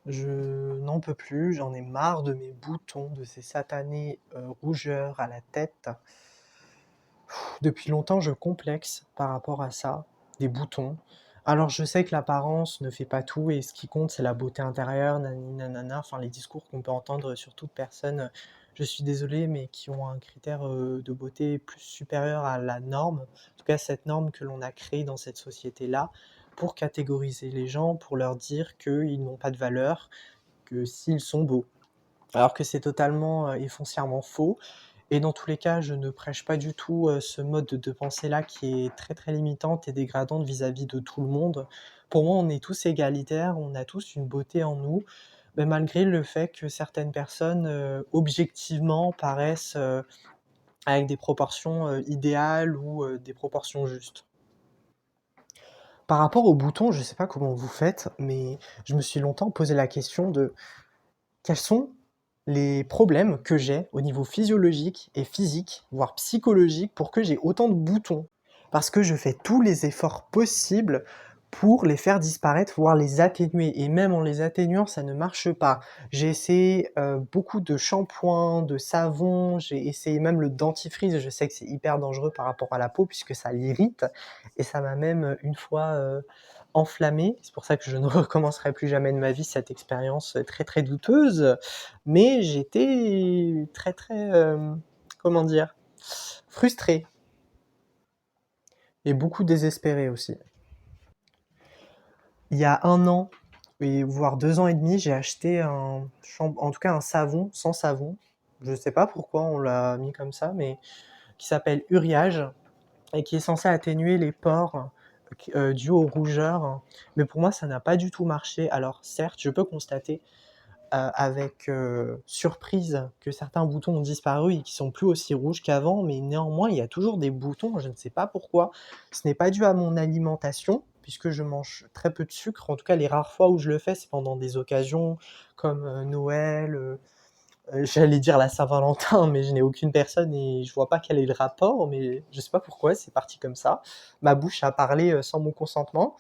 Je n'en peux plus, j'en ai marre de mes boutons, de ces satanées, rougeurs à la tête. Depuis longtemps, je complexe par rapport à ça, des boutons. Alors je sais que l'apparence ne fait pas tout et ce qui compte, c'est la beauté intérieure, nanani nanana, enfin les discours qu'on peut entendre sur toute personne, je suis désolé, mais qui ont un critère, de beauté plus supérieur à la norme. En tout cas, cette norme que l'on a créée dans cette société-là, pour catégoriser les gens, pour leur dire qu'ils n'ont pas de valeur, que s'ils sont beaux. Alors que c'est totalement, et foncièrement faux et dans tous les cas, je ne prêche pas du tout, ce mode de pensée-là qui est très, très limitante et dégradante vis-à-vis de tout le monde. Pour moi, on est tous égalitaires, on a tous une beauté en nous, mais malgré le fait que certaines personnes, objectivement paraissent, avec des proportions, idéales ou, des proportions justes. Par rapport aux boutons, je sais pas comment vous faites, mais je me suis longtemps posé la question de: quels sont les problèmes que j'ai au niveau physiologique et physique, voire psychologique, pour que j'ai autant de boutons? Parce que je fais tous les efforts possibles pour les faire disparaître, voire les atténuer et même en les atténuant, ça ne marche pas. J'ai essayé, beaucoup de shampoings, de savons, j'ai essayé même le dentifrice, je sais que c'est hyper dangereux par rapport à la peau puisque ça l'irrite et ça m'a même, une fois, enflammé. C'est pour ça que je ne recommencerai plus jamais de ma vie cette expérience, très, très douteuse. Mais j'étais très, très, comment dire? Frustré et beaucoup désespéré aussi. Il y a 1 an et voire 2 ans et demi, j'ai acheté en tout cas un savon sans savon. Je sais pas pourquoi on l'a mis comme ça, mais qui s'appelle Uriage et qui est censé atténuer les pores, dus aux rougeurs. Mais pour moi, ça n'a pas du tout marché. Alors certes, je peux constater, avec, surprise que certains boutons ont disparu et qui sont plus aussi rouges qu'avant, mais néanmoins, il y a toujours des boutons, je ne sais pas pourquoi. Ce n'est pas dû à mon alimentation, puisque je mange très peu de sucre. En tout cas, les rares fois où je le fais, c'est pendant des occasions comme, Noël, j'allais dire la Saint-Valentin, mais je n'ai aucune personne et je vois pas quel est le rapport, mais je sais pas pourquoi, c'est parti comme ça. Ma bouche a parlé, sans mon consentement.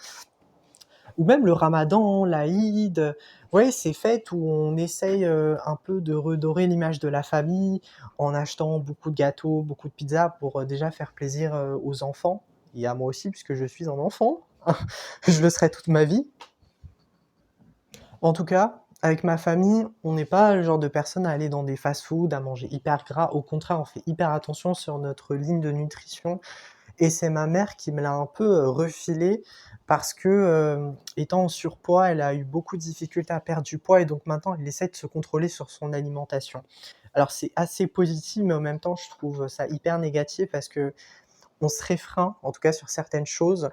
Ou même le ramadan, l'Aïd, ouais, ces fêtes où on essaye, un peu de redorer l'image de la famille en achetant beaucoup de gâteaux, beaucoup de pizzas pour, déjà faire plaisir, aux enfants et à moi aussi puisque je suis un enfant. Je le serai toute ma vie. En tout cas, avec ma famille, on n'est pas le genre de personnes à aller dans des fast-food, à manger hyper gras. Au contraire, on fait hyper attention sur notre ligne de nutrition et c'est ma mère qui me l'a un peu, refilé parce que, étant en surpoids, elle a eu beaucoup de difficultés à perdre du poids et donc maintenant elle essaie de se contrôler sur son alimentation. Alors c'est assez positif, mais en même temps je trouve ça hyper négatif parce qu'on se réfreint, en tout cas sur certaines choses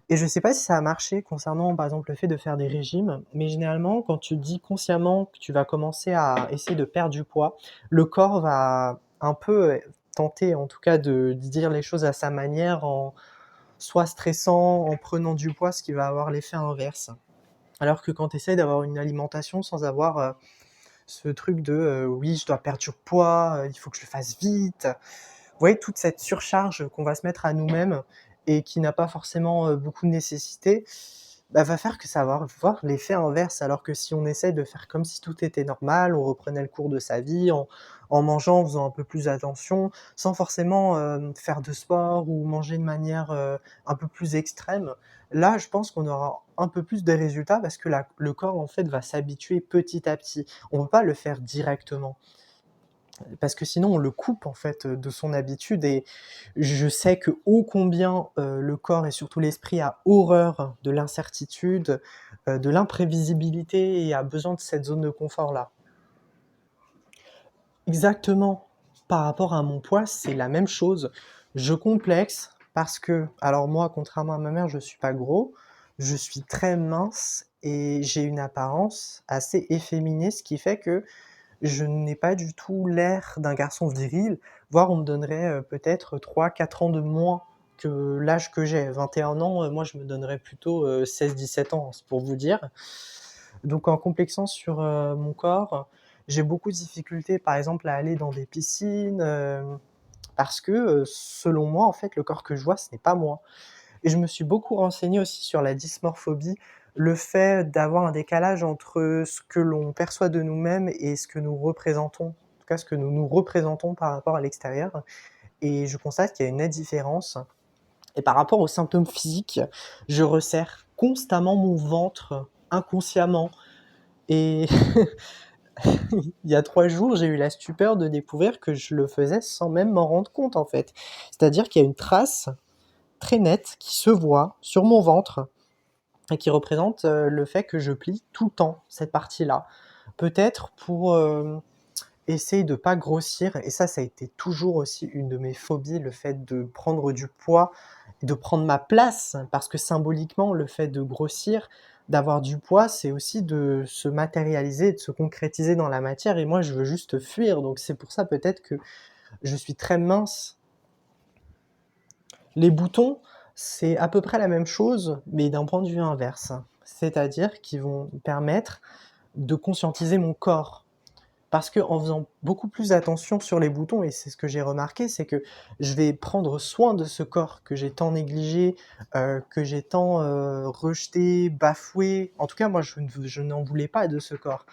et je sais pas si ça a marché concernant par exemple le fait de faire des régimes, mais généralement quand tu dis consciemment que tu vas commencer à essayer de perdre du poids, le corps va un peu, tenter en tout cas de dire les choses à sa manière en soit stressant, en prenant du poids, ce qui va avoir l'effet inverse. Alors que quand tu essaies d'avoir une alimentation sans avoir, ce truc de, «Oui, je dois perdre du poids, il faut que je le fasse vite». Vous voyez toute cette surcharge qu'on va se mettre à nous-mêmes et qui n'a pas forcément, beaucoup de nécessité, bah, va faire que ça va avoir l'effet inverse. Alors que si on essaie de faire comme si tout était normal, on reprenait le cours de sa vie en mangeant, en faisant un peu plus attention, sans forcément, faire de sport ou manger de manière, un peu plus extrême. Là, je pense qu'on aura un peu plus de résultats parce que la le corps, en fait, va s'habituer petit à petit. On peut pas le faire directement. Parce que sinon on le coupe en fait, de son habitude et je sais que ô combien, le corps et surtout l'esprit a horreur de l'incertitude, de l'imprévisibilité et a besoin de cette zone de confort-là. Exactement. Par rapport à mon poids, c'est la même chose. Je complexe parce que alors moi, contrairement à ma mère, je suis pas gros, je suis très mince et j'ai une apparence assez efféminée, ce qui fait que je n'ai pas du tout l'air d'un garçon viril, voire on me donnerait, peut-être 3, 4 ans de moins que l'âge que j'ai. 21 ans, moi je me donnerais plutôt, 16, 17 ans, c'est pour vous dire. Donc en complexant sur, mon corps, j'ai beaucoup de difficultés par exemple à aller dans des piscines, parce que, selon moi en fait le corps que je vois ce n'est pas moi. Et je me suis beaucoup renseigné aussi sur la dysmorphobie, le fait d'avoir un décalage entre ce que l'on perçoit de nous-mêmes et ce que nous représentons, en tout cas ce que nous nous représentons par rapport à l'extérieur et je constate qu'il y a une nette différence et par rapport aux symptômes physiques, je resserre constamment mon ventre inconsciemment et il y a 3 jours, j'ai eu la stupeur de découvrir que je le faisais sans même m'en rendre compte, en fait. C'est-à-dire qu'il y a une trace très nette qui se voit sur mon ventre et qui représente, le fait que je plie tout le temps cette partie-là. Peut-être pour, essayer de pas grossir et ça a été toujours aussi une de mes phobies, le fait de prendre du poids, de prendre ma place parce que symboliquement, le fait de grossir, d'avoir du poids, c'est aussi de se matérialiser, de se concrétiser dans la matière et moi, je veux juste fuir donc c'est pour ça peut-être que je suis très mince. Les boutons, c'est à peu près la même chose, mais d'un point de vue inverse. C'est-à-dire qu'ils vont me permettre de conscientiser mon corps. Parce qu'en faisant beaucoup plus attention sur les boutons et c'est ce que j'ai remarqué, c'est que je vais prendre soin de ce corps que j'ai tant négligé, que j'ai tant, rejeté, bafoué. En tout cas, moi, je n'en voulais pas de ce corps.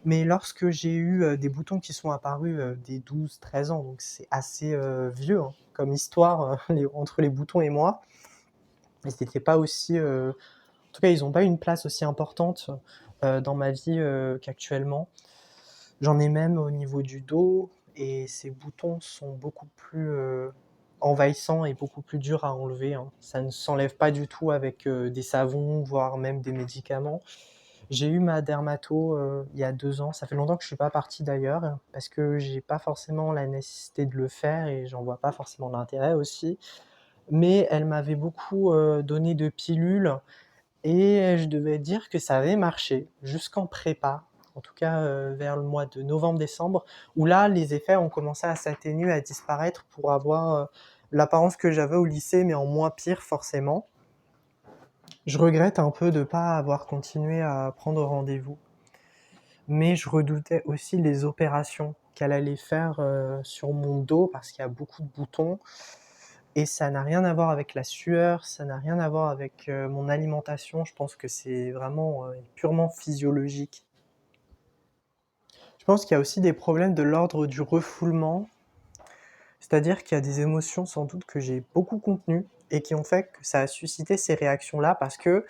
Mais lorsque j'ai eu, des boutons qui sont apparus, dès 12-13 ans, donc c'est assez, vieux, hein, comme histoire, les entre les boutons et moi et c'était pas aussi, en tout cas, ils ont pas une place aussi importante, dans ma vie, qu'actuellement. J'en ai même au niveau du dos et ces boutons sont beaucoup plus, envahissants et beaucoup plus durs à enlever, hein. Ça ne s'enlève pas du tout avec, des savons, voire même des médicaments. J'ai eu ma dermato, il y a 2 ans. Ça fait longtemps que je suis pas parti d'ailleurs, parce que j'ai pas forcément la nécessité de le faire et j'en vois pas forcément l'intérêt aussi. Mais elle m'avait beaucoup, donné de pilules et je devais dire que ça avait marché jusqu'en prépa, en tout cas, vers le mois de novembre-décembre, où là, les effets ont commencé à s'atténuer, à disparaître pour avoir, l'apparence que j'avais au lycée, mais en moins pire forcément. Je regrette un peu de pas avoir continué à prendre rendez-vous, mais je redoutais aussi les opérations qu'elle allait faire, sur mon dos parce qu'il y a beaucoup de boutons et ça n'a rien à voir avec la sueur, ça n'a rien à voir avec, mon alimentation. Je pense que c'est vraiment, purement physiologique. Je pense qu'il y a aussi des problèmes de l'ordre du refoulement, c'est-à-dire qu'il y a des émotions sans doute que j'ai beaucoup contenues et qui ont fait que ça a suscité ces réactions-là parce que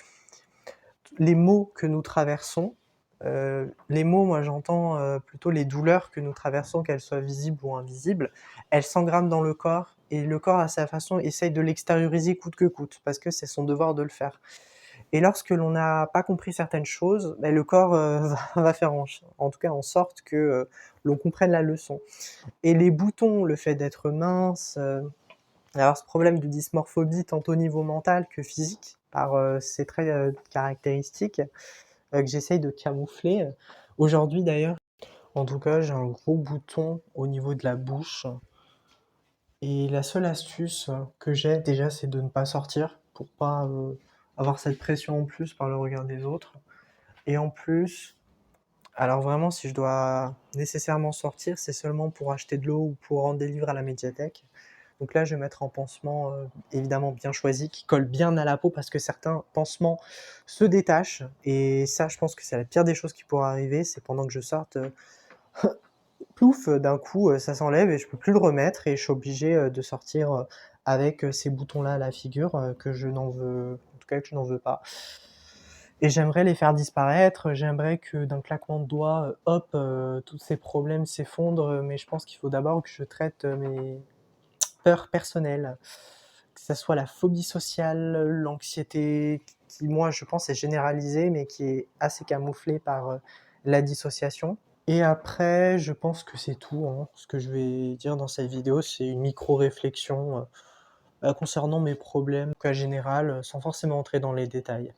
les maux que nous traversons, les maux, moi j'entends, plutôt les douleurs que nous traversons, qu'elles soient visibles ou invisibles, elles s'engramment dans le corps et le corps à sa façon essaye de l'extérioriser coûte que coûte, parce que c'est son devoir de le faire. Et lorsque l'on n'a pas compris certaines choses, beh, le corps, va faire en tout cas en sorte que, l'on comprenne la leçon. Et les boutons, le fait d'être mince, d'avoir ce problème de dysmorphobie tant au niveau mental que physique par, ces traits, caractéristiques, que j'essaye de camoufler. Aujourd'hui d'ailleurs, en tout cas, j'ai un gros bouton au niveau de la bouche et la seule astuce que j'ai déjà, c'est de ne pas sortir pour pas, avoir cette pression en plus par le regard des autres et en plus, alors vraiment si je dois nécessairement sortir, c'est seulement pour acheter de l'eau ou pour rendre des livres à la médiathèque. Donc là, je vais mettre un pansement, évidemment bien choisi, qui colle bien à la peau parce que certains pansements se détachent et ça, je pense que c'est la pire des choses qui pourrait arriver, c'est pendant que je sorte, plouf, d'un coup, ça s'enlève et je peux plus le remettre et je suis obligé, de sortir, avec, ces boutons-là à la figure, que je n'en veux en tout cas que je n'en veux pas et j'aimerais les faire disparaître, j'aimerais que d'un claquement de doigts, hop, tous ces problèmes s'effondrent, mais je pense qu'il faut d'abord que je traite, mes peurs personnelles, que ça soit la phobie sociale, l'anxiété qui moi je pense est généralisée, mais qui est assez camouflée par, la dissociation et après je pense que c'est tout, hein. Ce que je vais dire dans cette vidéo, c'est une micro réflexion, concernant mes problèmes, cas général, sans forcément entrer dans les détails.